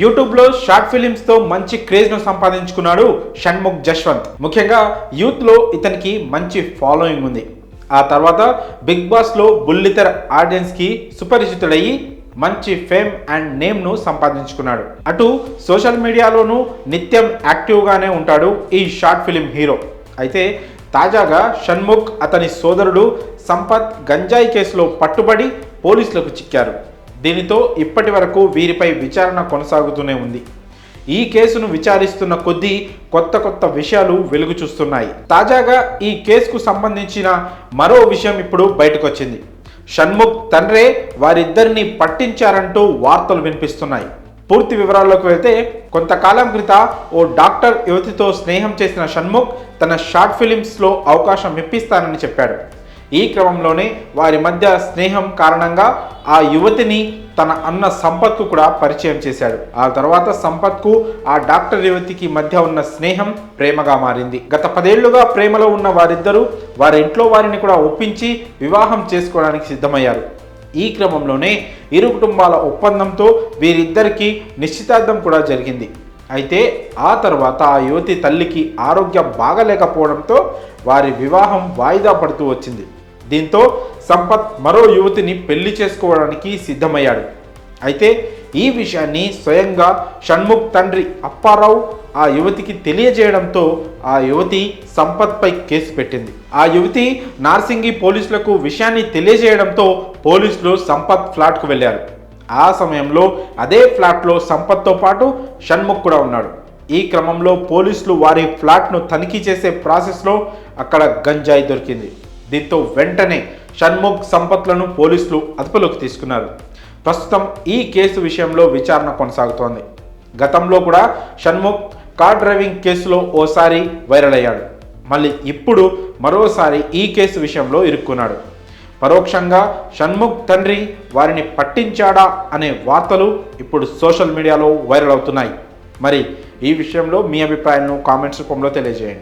YouTube లో short films తో మంచి క్రేజ్ ను సంపాదించుకున్నాడు షణ్ముఖ్ జశ్వంత్. ముఖ్యంగా యూత్ లో ఇతనికి మంచి ఫాలోయింగ్ ఉంది. ఆ తర్వాత బిగ్ బాస్ లో బుల్లితెర ఆడియన్స్ కి సుపరిచితుడయ్యి మంచి ఫేమ్ అండ్ నేమ్ ను సంపాదించుకున్నాడు. అటు సోషల్ మీడియాలోనూ నిత్యం యాక్టివ్ గానే ఉంటాడు ఈ షార్ట్ ఫిలిం హీరో. అయితే తాజాగా షణ్ముఖ్ అతని సోదరుడు సంపత్ గంజాయి కేసులో పట్టుబడి పోలీసులకు చిక్కారు. దీనితో ఇప్పటి వరకు వీరిపై విచారణ కొనసాగుతూనే ఉంది. ఈ కేసును విచారిస్తున్న కొద్దీ కొత్త విషయాలు వెలుగు చూస్తున్నాయి. తాజాగా ఈ కేసుకు సంబంధించిన మరో విషయం ఇప్పుడు బయటకొచ్చింది. షణ్ముఖ్ తండ్రే వారిద్దరిని పట్టించారంటూ వార్తలు వినిపిస్తున్నాయి. పూర్తి వివరాల్లోకి వెళ్తే, కొంతకాలం క్రితం ఓ డాక్టర్ యువతితో స్నేహం చేసిన షణ్ముఖ్ తన షార్ట్ ఫిలిమ్స్లో అవకాశం ఇప్పిస్తానని చెప్పాడు. ఈ క్రమంలోనే వారి మధ్య స్నేహం కారణంగా ఆ యువతిని తన అన్న సంపత్కు కూడా పరిచయం చేశాడు. ఆ తర్వాత సంపత్కు ఆ డాక్టర్ యువతికి మధ్య ఉన్న స్నేహం ప్రేమగా మారింది. గత 10 ఏళ్లుగా ప్రేమలో ఉన్న వారిద్దరూ వారి ఇంట్లో వారిని కూడా ఒప్పించి వివాహం చేసుకోవడానికి సిద్ధమయ్యారు. ఈ క్రమంలోనే ఇరు కుటుంబాల ఒప్పందంతో వీరిద్దరికీ నిశ్చితార్థం కూడా జరిగింది. అయితే ఆ తర్వాత ఆ యువతి తల్లికి ఆరోగ్యం బాగలేకపోవడంతో వారి వివాహం వాయిదా పడుతూ వచ్చింది. దీంతో సంపత్ మరో యువతిని పెళ్లి చేసుకోవడానికి సిద్ధమయ్యాడు. అయితే ఈ విషయాన్ని స్వయంగా షణ్ముఖ్ తండ్రి అప్పారావు ఆ యువతికి తెలియజేయడంతో ఆ యువతి సంపత్పై కేసు పెట్టింది. ఆ యువతి నార్సింగి పోలీసులకు విషయాన్ని తెలియజేయడంతో పోలీసులు సంపత్ ఫ్లాట్కు వెళ్ళారు. ఆ సమయంలో అదే ఫ్లాట్లో సంపత్తో పాటు షణ్ముఖ్ కూడా ఉన్నాడు. ఈ క్రమంలో పోలీసులు వారి ఫ్లాట్ను తనిఖీ చేసే ప్రాసెస్లో అక్కడ గంజాయి దొరికింది. దీంతో వెంటనే షణ్ముఖ్ సంపత్లను పోలీసులు అదుపులోకి తీసుకున్నారు. ప్రస్తుతం ఈ కేసు విషయంలో విచారణ కొనసాగుతోంది. గతంలో కూడా షణ్ముఖ్ కార్ డ్రైవింగ్ కేసులో ఓసారి వైరల్ అయ్యాడు. మళ్ళీ ఇప్పుడు మరోసారి ఈ కేసు విషయంలో ఇరుక్కున్నాడు. పరోక్షంగా షణ్ముఖ్ తండ్రి వారిని పట్టించాడా అనే వార్తలు ఇప్పుడు సోషల్ మీడియాలో వైరల్ అవుతున్నాయి. మరి ఈ విషయంలో మీ అభిప్రాయాలను కామెంట్స్ రూపంలో తెలియజేయండి.